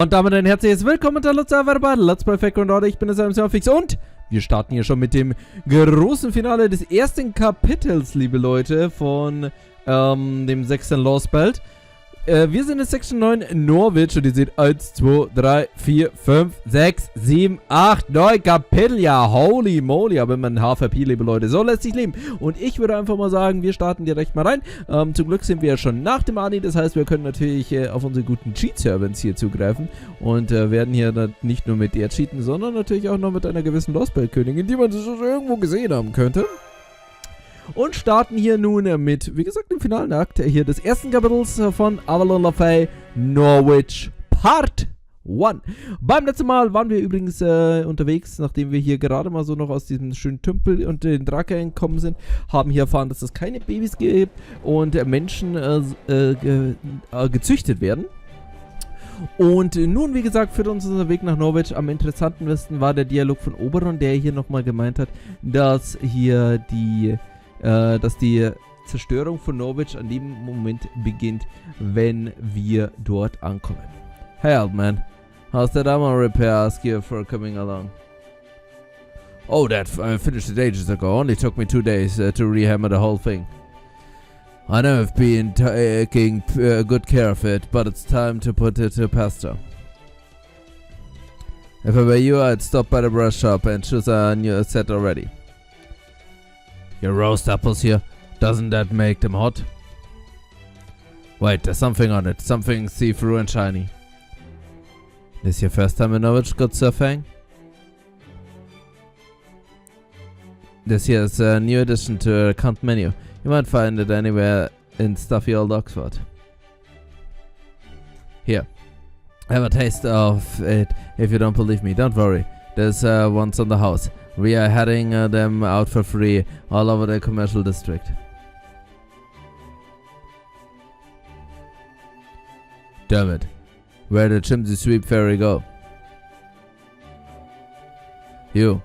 Und damit ein herzliches Willkommen bei Let's Play Fake und Order. Ich bin der Fix und wir starten hier schon mit dem großen Finale des ersten Kapitels, liebe Leute, von dem 6. Lost Belt. Wir sind in Section 9 in Norwich und ihr seht 1, 2, 3, 4, 5, 6, 7, 8, 9 Kapitel. Ja, holy moly, aber immer ein HVP, liebe Leute. So lässt sich leben. Und ich würde einfach mal sagen, wir starten direkt mal rein. Zum Glück sind wir ja schon nach dem Ani, das heißt, wir können natürlich auf unsere guten Cheat-Servants hier zugreifen. Und werden hier nicht nur mit der cheaten, sondern natürlich auch noch mit einer gewissen Lost Belt-Königin, die man schon irgendwo gesehen haben könnte. Und starten hier nun mit, wie gesagt, dem finalen Akt hier des ersten Kapitels von Avalon Lafay Norwich Part 1. Beim letzten Mal waren wir übrigens unterwegs, nachdem wir hier gerade mal so noch aus diesem schönen Tümpel und den Drake entkommen sind, haben hier erfahren, dass es keine Babys gibt und Menschen gezüchtet werden. Und nun, wie gesagt, führt uns unser Weg nach Norwich. Am interessantesten war der Dialog von Oberon, der hier nochmal gemeint hat, dass hier die Zerstörung von Norwich an dem Moment beginnt, wenn wir dort ankommen. Hey, old man. How's that armor repair? Ask you for coming along. Oh, that I finished it ages ago. Only took me 2 days to rehammer the whole thing. I know I've been taking good care of it, but it's time to put it to pasture. If I were you, I'd stop by the brush shop and choose a new set already. You roast apples here? Doesn't that make them hot? Wait, there's something on it. Something see-through and shiny. This your first time in Norwich, good Sir Fang? This here is a new addition to the account menu. You might find it anywhere in stuffy old Oxford. Here. Have a taste of it if you don't believe me. Don't worry. There's ones on the house. We are heading them out for free all over the commercial district. Damn it. Where did Chimsy Sweep Fairy go? You.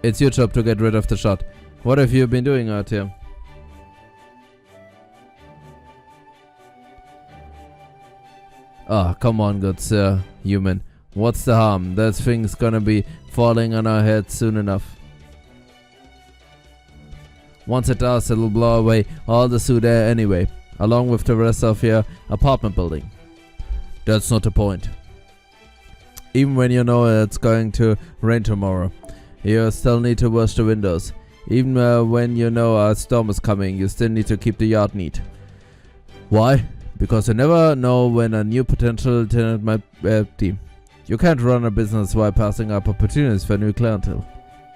It's your job to get rid of the shot. What have you been doing out here? Ah, come on, good sir, human. What's the harm? That thing's gonna be falling on our heads soon enough. Once it does, it'll blow away all the soot air anyway, along with the rest of your apartment building. That's not the point. Even when you know it's going to rain tomorrow, you still need to wash the windows. Even when you know a storm is coming, you still need to keep the yard neat. Why? Because you never know when a new potential tenant might be empty. You can't run a business while passing up opportunities for new clientele.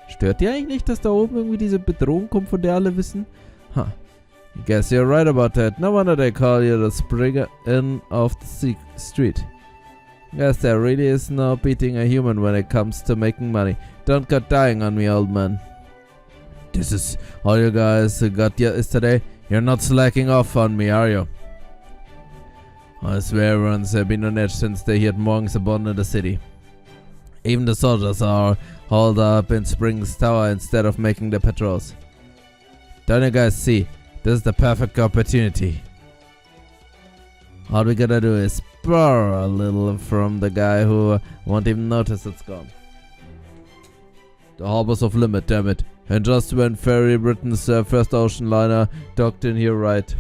Stört dir eigentlich nicht, dass da oben irgendwie diese Bedrohung kommt, von der alle wissen? Huh. Guess you're right about that. No wonder they call you the Springer in of the street. Guess there really is no beating a human when it comes to making money. Don't go dying on me, old man. This is all you guys got yesterday? You're not slacking off on me, are you? I swear everyone's been on edge since they heard Morgens abandoned the city. Even the soldiers are hauled up in Springs Tower instead of making their patrols. Don't you guys see? This is the perfect opportunity. All we gotta do is borrow a little from the guy who won't even notice it's gone. The harbor's off limit, damn it. And just when Ferry Britain's first ocean liner docked in here right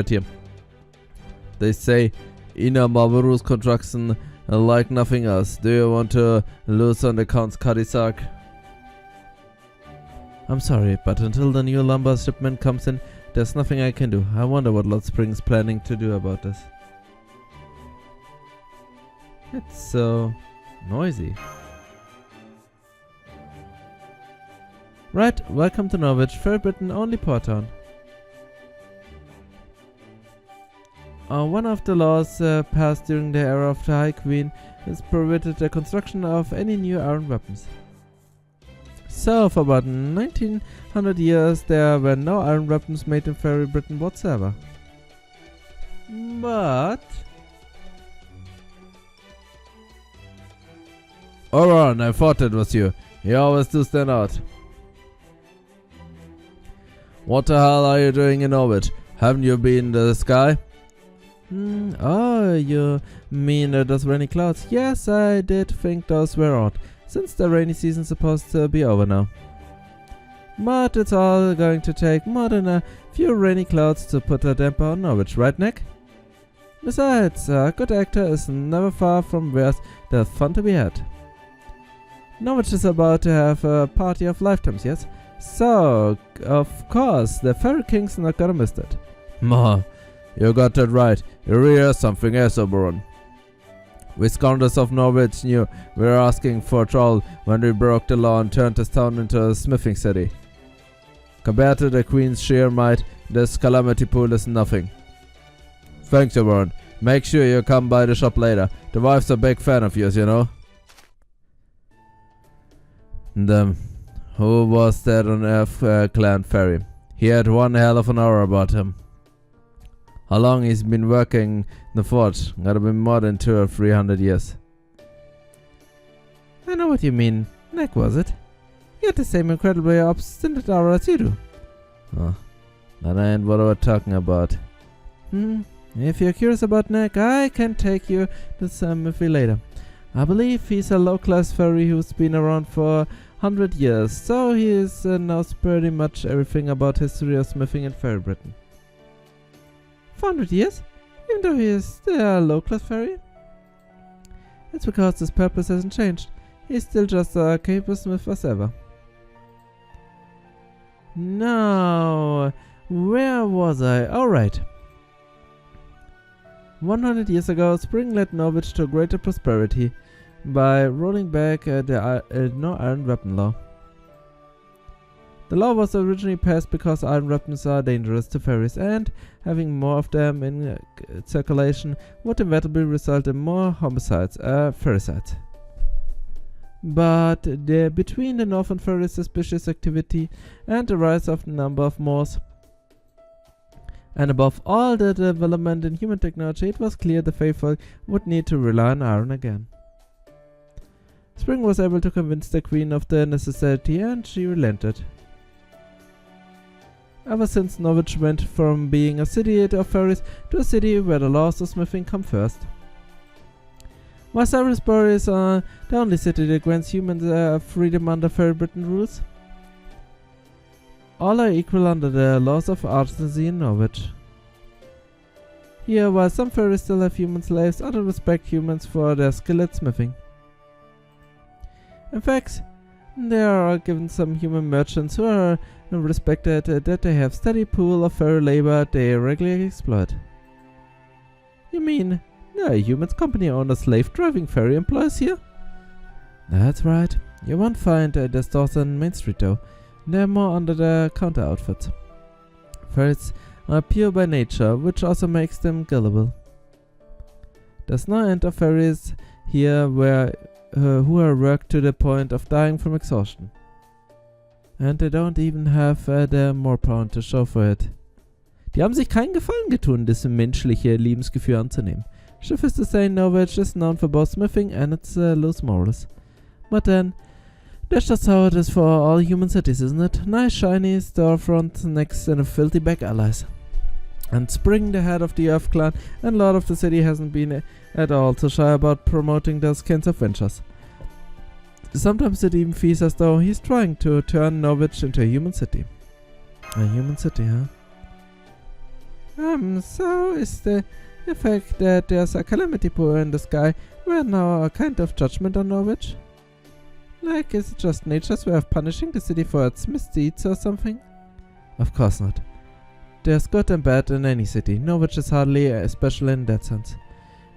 here. They say Ina Marlborough's construction like nothing else. Do you want to lose on the Count's Cadillac? I'm sorry, but until the new lumber shipment comes in, there's nothing I can do. I wonder what Lord Spring's planning to do about this. It's so noisy. Right, welcome to Norwich, Fair Britain only port town. One of the laws passed during the era of the High Queen has prohibited the construction of any new iron weapons. So, for about 1900 years, there were no iron weapons made in Fairy Britain whatsoever. But... Oron, I thought it was you. You always do stand out. What the hell are you doing in Norwich? Haven't you been in the sky? Oh, you mean those rainy clouds? Yes, I did think those were odd, since the rainy season's supposed to be over now. But it's all going to take more than a few rainy clouds to put a damper on Norwich, right, Nick? Besides, a good actor is never far from where there's fun to be had. Norwich is about to have a party of lifetimes, yes? So, of course, the Fairy King's not gonna miss that. Ma, you got that right. You really are something else, Oberon. We scoundrels of Norwich knew we were asking for trouble when we broke the law and turned this town into a smithing city. Compared to the Queen's sheer might, this calamity pool is nothing. Thanks, Oberon. Make sure you come by the shop later. The wife's a big fan of yours, you know. And, who was that on Earth Clan Ferry? He had one hell of an aura about him. How long he's been working the forge? Gotta be more than 200 or 300 years. I know what you mean. Nick, was it? He had the same incredibly obstinate aura as you do. Oh, that ain't what we're talking about. If you're curious about Nick, I can take you to Smithy later. I believe he's a low-class fairy who's been around for 100 years, so he knows pretty much everything about history of smithing in Fairy Britain. 400 years? Even though he is still a low-class fairy? It's because his purpose hasn't changed. He's still just a capable smith as ever. Now, where was I? Alright. 100 years ago, Spring led Norwich to greater prosperity by rolling back the No Iron Weapon Law. The law was originally passed because iron weapons are dangerous to fairies, and having more of them in circulation would inevitably result in more homicides, ferricides. But between the Northern Fairies' suspicious activity and the rise of the number of Moors, and above all the development in human technology, it was clear the faithful would need to rely on iron again. Spring was able to convince the Queen of the necessity, and she relented. Ever since, Norwich went from being a city of fairies to a city where the laws of smithing come first. While Salisbury is the only city that grants humans freedom under Fairy Britain rules, all are equal under the laws of artisancy in Norwich. Here, while some fairies still have human slaves, others respect humans for their skill at smithing. In fact, there are given some human merchants who are respected that they have steady pool of fairy labor they regularly exploit. You mean, there are humans company owners slave-driving fairy employees here? That's right. You won't find the stores on Main Street though. They're more under the counter outfits. Fairies are pure by nature, which also makes them gullible. There's no end of fairies here who are worked to the point of dying from exhaustion. And they don't even have the Moorpound to show for it. Die haben sich keinen Gefallen getun, das menschliche Lebensgefühl anzunehmen. Suffice to say, Norwich is known for both smithing and its loose morals. But then, that's just how it is for all human cities, isn't it? Nice shiny storefront next and filthy back allies. And Spring, the head of the Earth Clan and lord of the city, hasn't been at all too shy about promoting those kinds of ventures. Sometimes it even feels as though he's trying to turn Norwich into a human city. A human city, huh? So is the fact that there's a calamity pool in the sky right now a kind of judgment on Norwich? Like, is it just nature's way of punishing the city for its misdeeds or something? Of course not. There's good and bad in any city. Norwich is hardly special in that sense.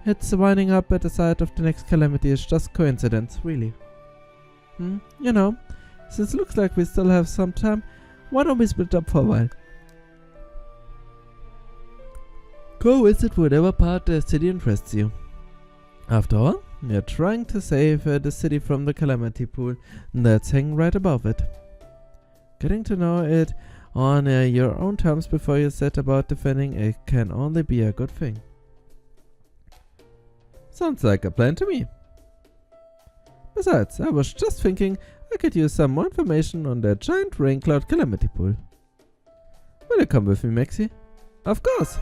It's winding up at the site of the next calamity is just coincidence, really. You know, since it looks like we still have some time, why don't we split up for a while? Go visit whatever part the city interests you. After all, you're trying to save the city from the calamity pool that's hanging right above it. Getting to know it on your own terms before you set about defending it can only be a good thing. Sounds like a plan to me. Besides, I was just thinking I could use some more information on that giant rain cloud calamity pool. Will you come with me, Maxie? Of course!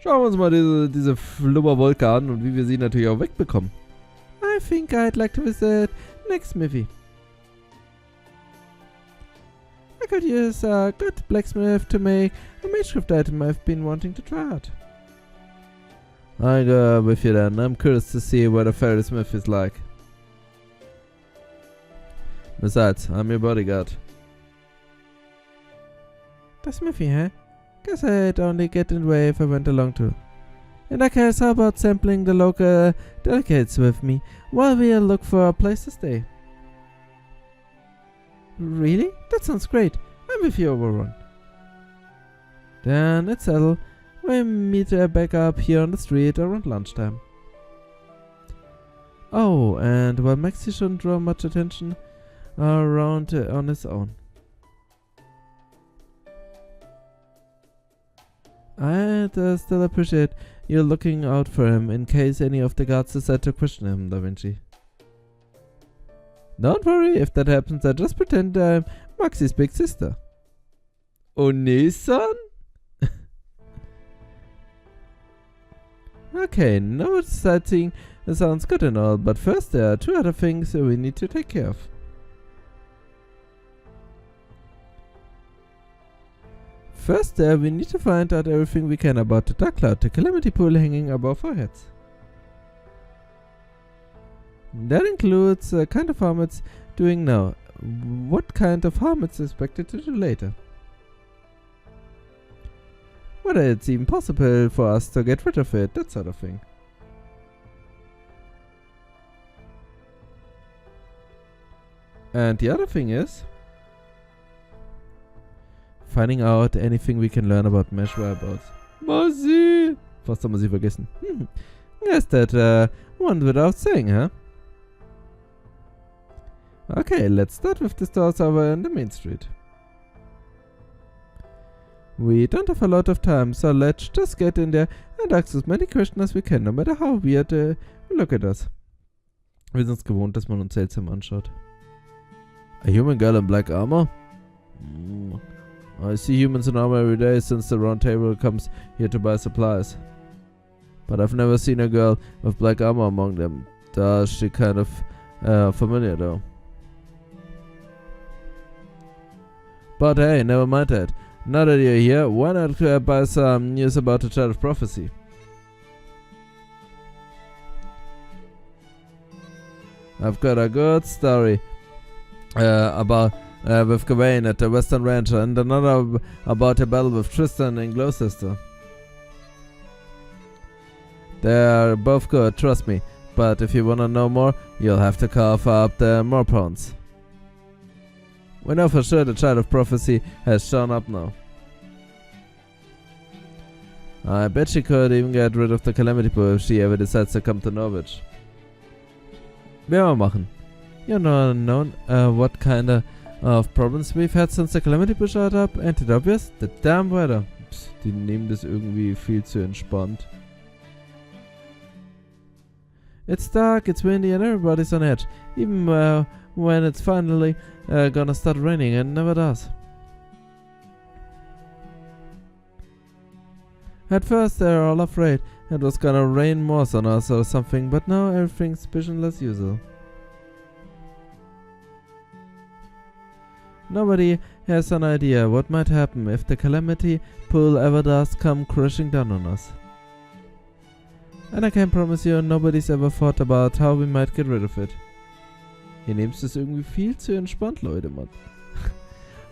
Schauen wir uns mal diese Flubberwolke an und wie wir sie natürlich auch wegbekommen. I think I'd like to visit next smithy. I could use a good blacksmith to make a makeshift item I've been wanting to try out. I go with you then. I'm curious to see what a fairy smith is like. Besides, I'm your bodyguard. The smithy, huh? Guess I'd only get in the way if I went along too. In that case, how about sampling the local delicates with me while we look for a place to stay? Really? That sounds great. I'm with you, Overrun. Then it's settled. We meet back up here on the street around lunchtime. Oh, and while Maxi shouldn't draw much attention around on his own. I'd still appreciate you looking out for him in case any of the guards decide to question him, Da Vinci. Don't worry, if that happens, I just pretend I'm Maxi's big sister. Oh, nee, son? Okay, no sightseeing sounds good and all, but first there are 2 other things we need to take care of. First, we need to find out everything we can about the Dark Cloud, the Calamity Pool hanging above our heads. That includes the kind of harm it's doing now, what kind of harm it's expected to do later. Whether it's even possible for us to get rid of it, that sort of thing. And the other thing is finding out anything we can learn about mesh whereabouts. Mosi! Fast haben wir sie vergessen. Guess that one without saying, huh? Okay, let's start with the stores over in the main street. We don't have a lot of time, so let's just get in there and ask as many questions as we can, no matter how weird we look at us. Wir sind es gewohnt, dass man uns seltsam anschaut. A human girl in black armor? I see humans in armor every day since the round table comes here to buy supplies. But I've never seen a girl with black armor among them. Does she kind of familiar though? But hey, never mind that. Now that you're here, why not buy some news about the Child of Prophecy? I've got a good story about with Gawain at the Western Ranch, and another about a battle with Tristan and Gloucester. They're both good, trust me. But if you wanna know more, you'll have to carve up the Morpawns. We know for sure the Child of Prophecy has shown up now. I bet she could even get rid of the Calamity Pool if she ever decides to come to Norwich. Werden wir machen. You know what kind of problems we've had since the Calamity Pool showed up? Ain't it obvious? The damn weather. Psst, die nehmen das irgendwie viel zu entspannt. It's dark, it's windy, and everybody's on edge. Even when it's finally gonna start raining, and never does. At first they were all afraid it was gonna rain more on us or something, but now everything's business as usual. Nobody has an idea what might happen if the Calamity Pool ever does come crashing down on us. And I can promise you, nobody's ever thought about how we might get rid of it. Ihr nehmt es irgendwie viel zu entspannt, Leute, Mann.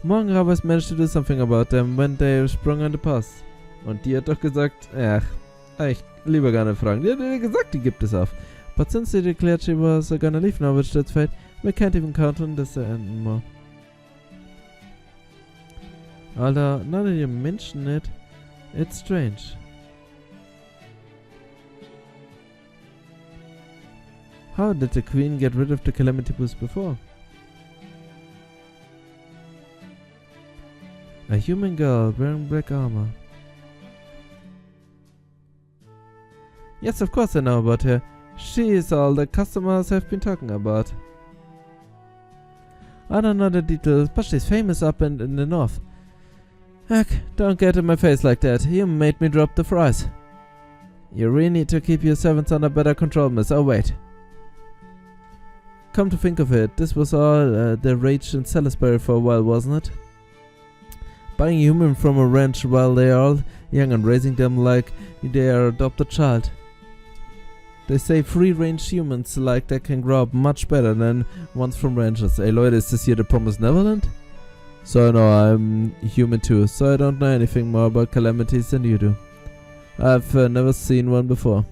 Morgen Robbers managed to do something about them when they sprung on the pass. Und die hat doch gesagt, ich lieber gar nicht fragen. Die hat ja gesagt, die gibt es auf. But since they declared she was gonna leave Norwich, that's fate, we can't even count on this anymore. Alter, now that you mention it, it's strange. How did the Queen get rid of the Calamity Pools before? A human girl wearing black armor. Yes, of course I know about her. She is all the customers have been talking about. I don't know the details, but she's famous up in the north. Heck, don't get in my face like that. You made me drop the fries. You really need to keep your servants under better control, miss. Oh, wait. Come to think of it, this was all the rage in Salisbury for a while, wasn't it? Buying a human from a ranch while they are all young and raising them like they are adopted child. They say free-range humans like that can grow up much better than ones from ranches. Hey Leute, is this here the Promised Neverland? So no, I'm human too, so I don't know anything more about calamities than you do. I've never seen one before.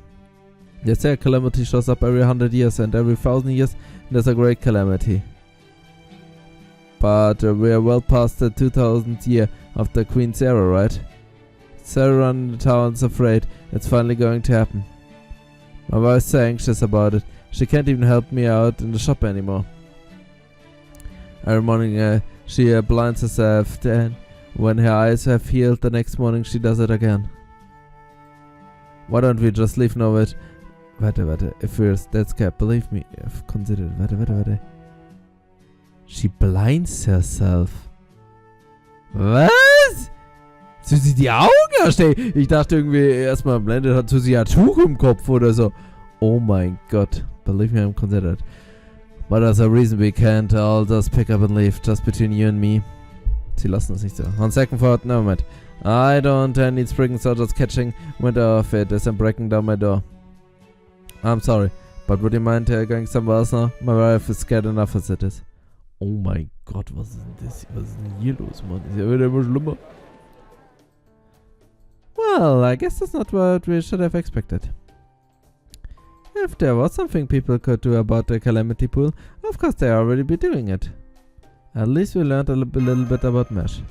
They say a calamity shows up every 100 years, and every 1,000 years there's a great calamity. But we are well past the 2000th year of the Queen's era, right? Everyone in the town's afraid it's finally going to happen. My wife's so anxious about it, she can't even help me out in the shop anymore. Every morning she blinds herself, then when her eyes have healed the next morning she does it again. Why don't we just leave Norwich? Warte, if we're that scared, believe me, I've considered, warte. She blinds herself. Was? Zu sie die Augen erstellt? Ich dachte irgendwie erstmal blendet hat zu sie ein Tuch im Kopf oder so. Oh mein Gott. Believe me, I'm considered. But there's a reason we can't all just pick up and leave, just between you and me. Sie lassen es nicht so. On second thought, never mind. I don't need spring soldiers catching wind off it as I'm breaking down my door. I'm sorry, but would you mind going somewhere else now? My wife is scared enough as it is. Oh mein Gott, was ist denn das? Was ist denn hier los, Mann? Ist ja wieder immer schlimmer. Well, I guess that's not what we should have expected. If there was something people could do about the calamity pool, of course they already be doing it. At least we learned a little bit about Mesh.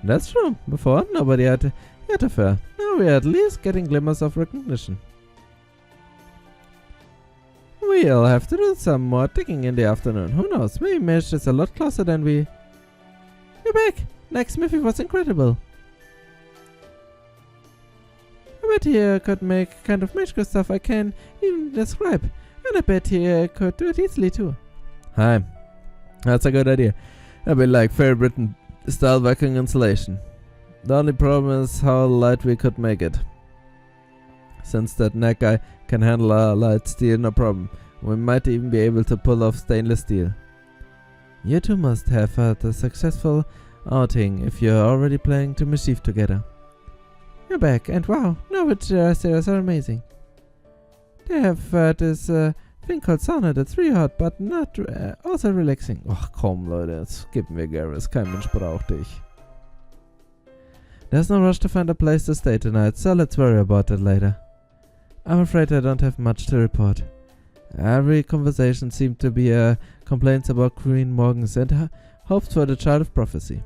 That's true. Before, nobody had a fair. Now we're at least getting glimmers of recognition. We'll have to do some more digging in the afternoon. Who knows? Maybe Mesh is a lot closer than we... You're back! Blacksmithing was incredible. I bet he could make kind of magical stuff I can't even describe. And I bet he could do it easily too. Hi. That's a good idea. A bit like Fairy Britain style vacuum insulation. The only problem is how light we could make it. Since that neck guy can handle a light steel, no problem. We might even be able to pull off stainless steel. You two must have had a successful outing if you're already planning to mischief together. You're back, and wow, Norwich stairs are amazing. They have this thing called sauna that's really hot, but not also relaxing. Ach komm Leute, jetzt gib mir Garrus, kein Mensch braucht dich. There's no rush to find a place to stay tonight, so let's worry about it later. I'm afraid I don't have much to report. Every conversation seemed to be complaints about Queen Morgans and hopes for the Child of Prophecy.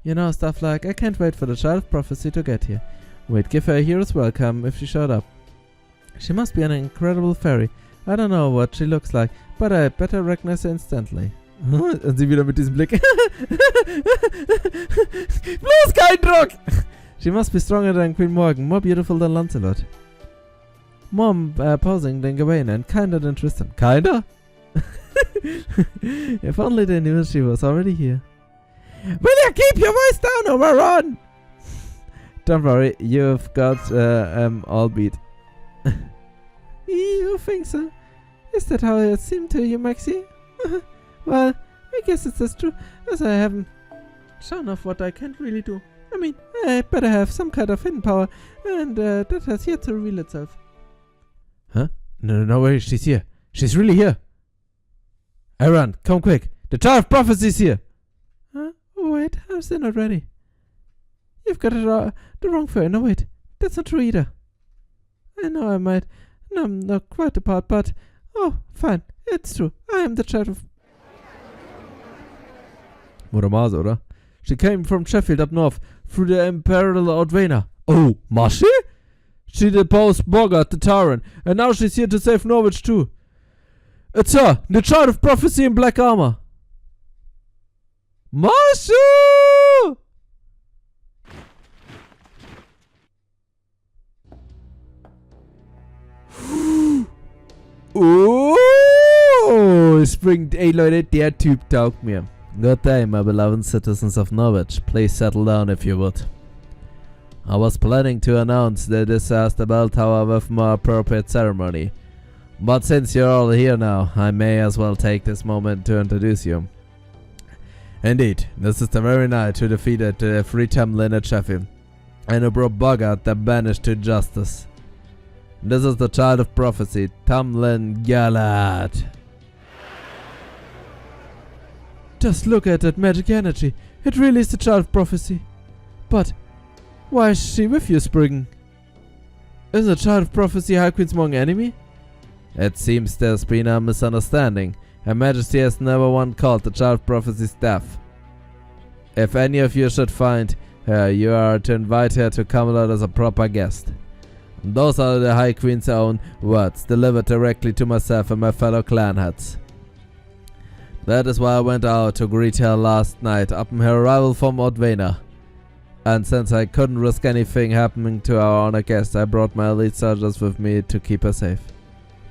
You know, stuff like, I can't wait for the Child of Prophecy to get here. We'd give her a hero's welcome if she showed up. She must be an incredible fairy. I don't know what she looks like, but I better recognize her instantly. Und sie wieder mit diesem Blick. Bloß kein Druck! She must be stronger than Queen Morgan, more beautiful than Lancelot. More posing than Gawain, and kinder than Tristan. Kinder? If only they knew she was already here. Will you keep your voice down or we're on? Don't worry, you've got all beat. You think so? Is that how it seemed to you, Maxie? Well, I guess it's as true as I haven't shown off what I can't really do. I mean, I better have some kind of hidden power, and that has yet to reveal itself. Huh? No way, she's here. She's really here. Aaron, come quick. The Child of Prophecy is here. Huh? Oh, wait, I'm still not ready. You've got it the wrong fairy. No, wait, that's not true either. I know I might. No, I'm not quite apart, but... Oh, fine, it's true. I am the Child of... Muramasa, oder? She came from Sheffield up north, through the Imperial Ordvaina. Oh, Marshy? She deposed Bogart the Tyrant, and now she's here to save Norwich too. It's her, the Child of Prophecy in black armor. Marshy! Oh, springt, ey Leute, der Typ taugt mir. Good day, my beloved citizens of Norwich. Please settle down if you would. I was planning to announce the disaster bell tower with more appropriate ceremony. But since you're all here now, I may as well take this moment to introduce you. Indeed, this is the very night who defeated the free Tamlin at Sheffield, and who brought Bogart the banished to justice. This is the child of prophecy, Tamlin Galad. Just look at that magic energy. It really is the child of prophecy. But why is she with you, Spriggan? Isn't the child of prophecy High Queen's Morgan enemy? It seems there's been a misunderstanding. Her Majesty has never once called the child of prophecy staff. If any of you should find her, you are to invite her to Camelot as a proper guest. Those are the High Queen's own words, delivered directly to myself and my fellow clanheads. That is why I went out to greet her last night upon her arrival from Ordvena. And since I couldn't risk anything happening to our honored guest, I brought my elite soldiers with me to keep her safe.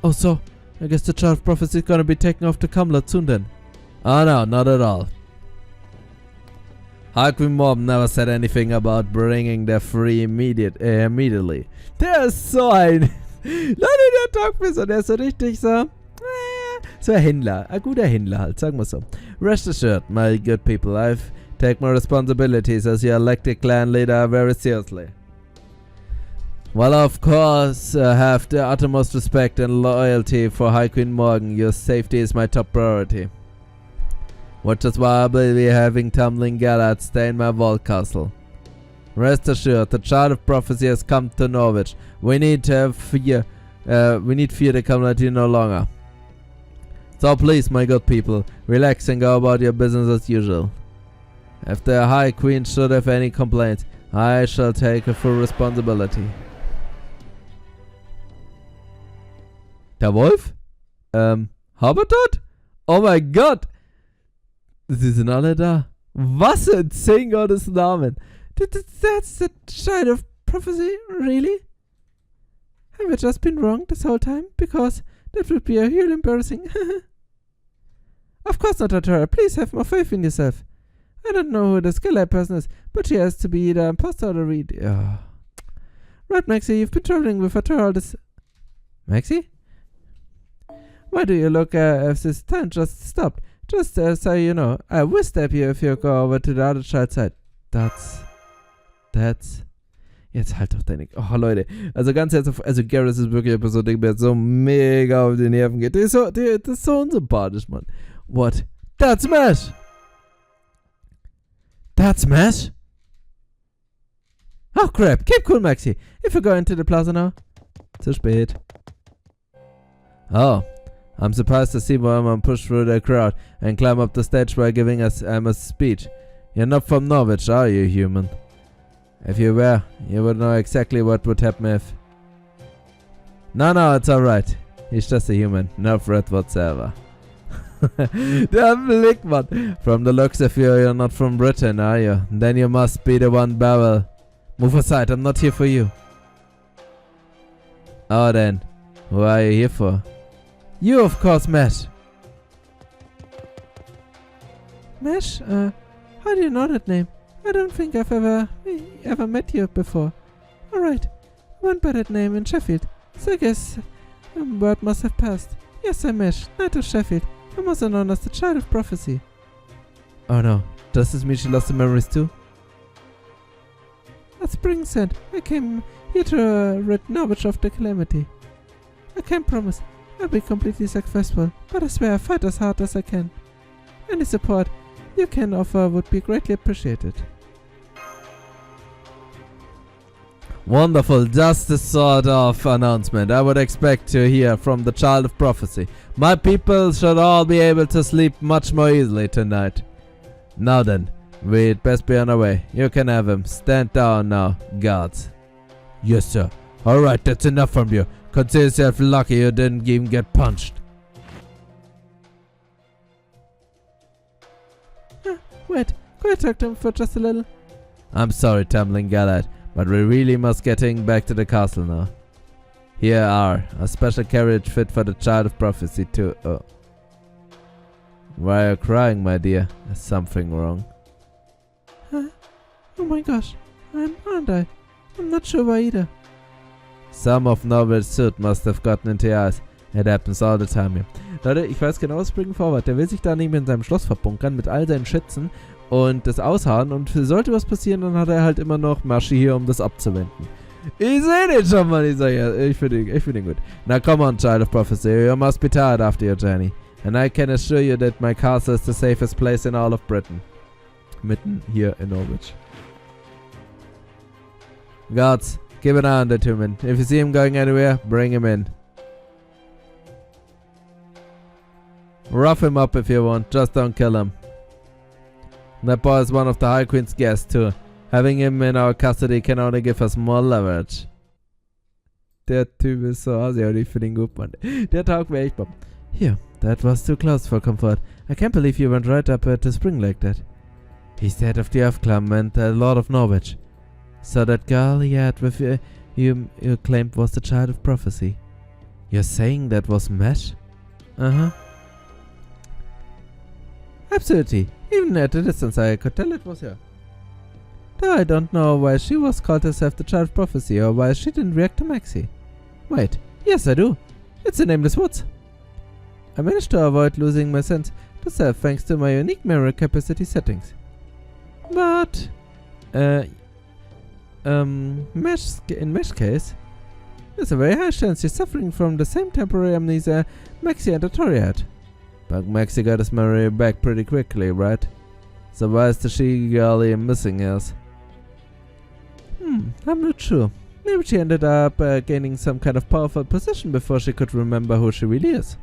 Oh, so I guess the child of prophecy is gonna be taken off to Camelot soon then? Oh no, not at all. High Queen Morgan never said anything about bringing the free immediately. Der ist so ein... Leute, der Talkmisser, der ist so richtig so... So ein Händler, ein guter Händler halt, sagen wir so. Rest assured, my good people, I've taken my responsibilities as your elected clan leader very seriously. While of course have the uttermost respect and loyalty for High Queen Morgan, your safety is my top priority. Which is why I will be having Tamlin Galad stay in my vault castle. Rest assured, the child of prophecy has come to Norwich. We need fear the Camelot no longer. So please, my good people, relax and go about your business as usual. If the High Queen should have any complaints, I shall take a full responsibility. Der Wolf? Habertot? Oh mein Gott! Sie sind alle da. Was in 10 Gottes Namen? That's the child of prophecy? Really? Have I just been wrong this whole time? Because that would be a real embarrassing. Of course not, Artura. Please have more faith in yourself. I don't know who the skilled person is, but she has to be the imposter or the read. Oh. Right, Maxie, you've been traveling with Artura all this... Maxie? Why do you look as this time just stopped? Just so you know, I will stab you if you go over to the other child's side. That's... Jetzt halt doch deine... Oh, Leute. Also ganz ernsthaft, also Garrus ist wirklich eine Person, die mir so mega auf die Nerven geht. Das ist so unsympathisch, Mann. What? That's Mash! That's Mash? Oh crap, keep cool, Maxie. If you go into the plaza now. Zu spät. Oh. I'm surprised to see Mohammed push through the crowd and climb up the stage by giving us a speech. You're not from Norwich, are you, human? If you were, you would know exactly what would happen if... No, it's alright. He's just a human, no threat whatsoever. Der Blick, man. From the looks of you, you're not from Britain, are you? Then you must be the one Beryl. Move aside, I'm not here for you. Oh then, who are you here for? You, of course, Mesh. Mesh? How do you know that name? I don't think I've ever met you before. Alright, I went by that name in Sheffield, so I guess word must have passed. Yes, I'm Mesh, Knight of Sheffield. I'm also known as the Child of Prophecy. Oh no, does this mean she lost her memories too? As Spring said, I came here to rid Norwich of the calamity. I can't promise I'll be completely successful, but I swear I'll fight as hard as I can. Any support you can offer would be greatly appreciated. Wonderful, just the sort of announcement I would expect to hear from the Child of Prophecy. My people should all be able to sleep much more easily tonight. Now then, we'd best be on our way. You can have him. Stand down now, guards. Yes, sir. Alright, that's enough from you. Consider yourself lucky you didn't even get punched. Wait, could I talk to him for just a little? I'm sorry, Tamlin Galad, but we really must getting back to the castle now. Here are a special carriage fit for the Child of Prophecy too. Oh. Why are you crying, my dear? Is something wrong? Huh? Oh my gosh, aren't I? I'm not sure why either. Some of Norwich suit must have gotten into your eyes. It happens all the time here. Leute, ich weiß genau, Spring Forward. Der will sich da nicht in seinem Schloss verbunkern mit all seinen Schätzen und das ausharren. Und sollte was passieren, dann hat er halt immer noch Maschi hier, um das abzuwenden. Ich sehe den schon mal, ich finde ihn gut. Now come on, Child of Prophecy. You must be tired after your journey. And I can assure you that my castle is the safest place in all of Britain. Mitten hier in Norwich. Guards, keep an eye on the two men. If you see him going anywhere, bring him in. Rough him up if you want, just don't kill him. That boy is one of the High Queen's guests too. Having him in our custody can only give us more leverage. Der Typ ist so assi, und ich finde ihn gut, Mann. Der taugt mir echt, Bob. Here, that was too close for comfort. I can't believe you went right up to Spring like that. He's the head of the Elf Clan and the Lord of Norwich. So that girl he had with you claimed was the Child of Prophecy. You're saying that was Mesh? Uh-huh. Absolutely. Even at a distance I could tell it was her. Though I don't know why she was called herself the Child of Prophecy or why she didn't react to Maxie. Wait, yes I do. It's the Nameless Woods. I managed to avoid losing my sense to self thanks to my unique memory capacity settings. But, in Mesh's case, there's a very high chance she's suffering from the same temporary amnesia Maxie and Tori had. But Maxie got his memory back pretty quickly, right? So why is the she-girl missing us? I'm not sure. Maybe she ended up gaining some kind of powerful position before she could remember who she really is.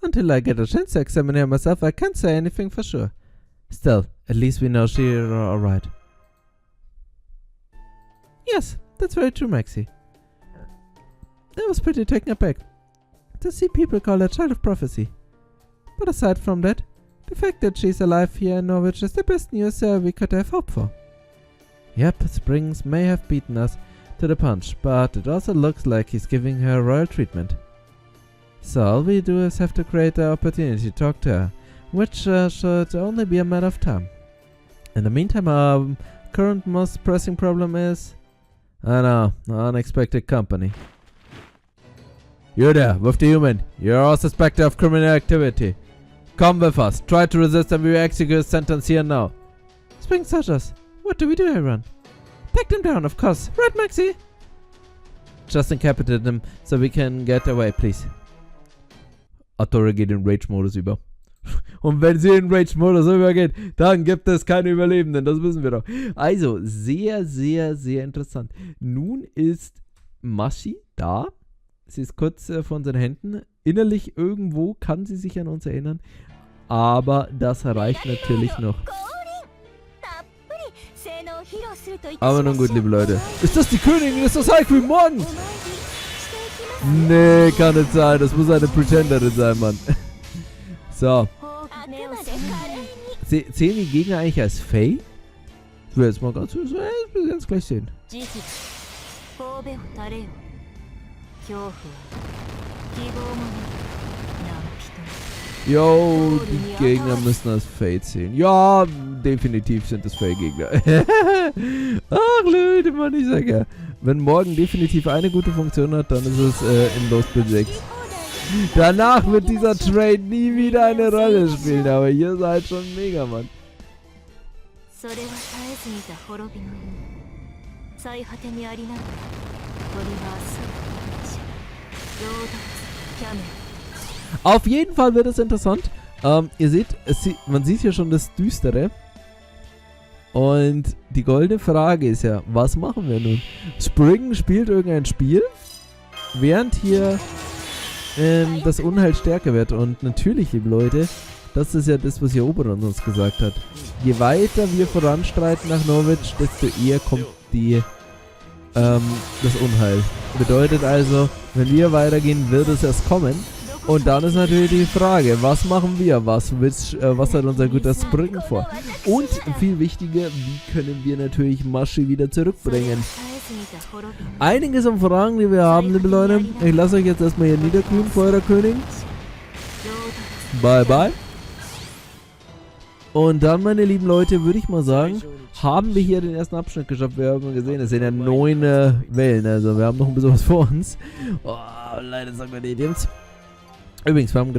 Until I get a chance to examine her myself, I can't say anything for sure. Still, at least we know she's alright. Yes, that's very true, Maxie. I was pretty taken aback to see people call her Child of Prophecy. But aside from that, the fact that she's alive here in Norwich is the best news we could have hoped for. Yep, Springs may have beaten us to the punch, but it also looks like he's giving her royal treatment. So all we do is have to create the opportunity to talk to her, which should only be a matter of time. In the meantime, our current most pressing problem is... I know, unexpected company. You there, with the human. You're all suspected of criminal activity. Come with us. Try to resist and we will execute a sentence here now. Spring soldiers. What do we do, Aaron? Take them down, of course. Right, Maxie? Just incapacitate them, so we can get away, please. Tori geht in Rage-Modus über. Und wenn sie in Rage-Modus übergeht, dann gibt es keine Überlebenden. Das wissen wir doch. Also, sehr, sehr, sehr interessant. Nun ist Maschi da. Sie ist kurz vor unseren Händen. Innerlich irgendwo kann sie sich an uns erinnern. Aber das reicht natürlich noch. Aber nun gut, liebe Leute. Ist das die Königin? Ist das High Queen Morgan? Nee, kann nicht sein. Das muss eine Pretenderin sein, Mann. So. Zählen die Gegner eigentlich als Fae? Ich will jetzt mal ganz gleich sehen. Jo, die Gegner müssen als Fae zählen. Ja, definitiv sind es Fae-Gegner. Ach Leute, Mann, ich sag ja. Wenn Morgan definitiv eine gute Funktion hat, dann ist es in Lost Spin 6. Danach wird dieser Trade nie wieder eine Rolle spielen, aber ihr seid schon mega, Mann. Auf jeden Fall wird es interessant. Ihr seht, man sieht hier schon das Düstere. Und die goldene Frage ist ja, was machen wir nun? Spring spielt irgendein Spiel, während hier das Unheil stärker wird. Und natürlich, liebe Leute, das ist ja das, was hier Oberon uns gesagt hat. Je weiter wir voranstreiten nach Norwich, desto eher kommt das Unheil. Bedeutet also, wenn wir weitergehen, wird es erst kommen. Und dann ist natürlich die Frage, was machen wir? Was hat unser guter Spring vor? Und viel wichtiger, wie können wir natürlich Maschi wieder zurückbringen? Einiges an Fragen, die wir haben, liebe Leute. Ich lasse euch jetzt erstmal hier niederkühlen, Feuerkönig. Bye, bye. Und dann, meine lieben Leute, würde ich mal sagen, haben wir hier den ersten Abschnitt geschafft. Wir haben gesehen, es sind ja 9 Wellen. Also wir haben noch ein bisschen was vor uns. Oh, leider sagen wir die Idiots. Übrigens, wir haben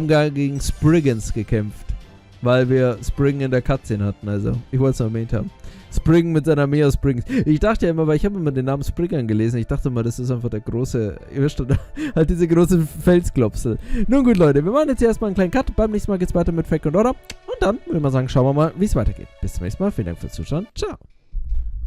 gerade gegen Spriggans gekämpft. Weil wir Spriggan in der Cutscene hatten. Also, ich wollte es noch erwähnt haben. Spriggan mit seiner Armee aus Spriggans. Ich dachte ja immer, weil ich habe immer den Namen Spriggan gelesen. Ich dachte immer, das ist einfach der große, ihr wisst schon, halt diese große Felsklopsel. Nun gut, Leute, wir machen jetzt erstmal einen kleinen Cut. Beim nächsten Mal geht's weiter mit Fake und Order. Und dann würde ich mal sagen, schauen wir mal, wie es weitergeht. Bis zum nächsten Mal. Vielen Dank fürs Zuschauen. Ciao.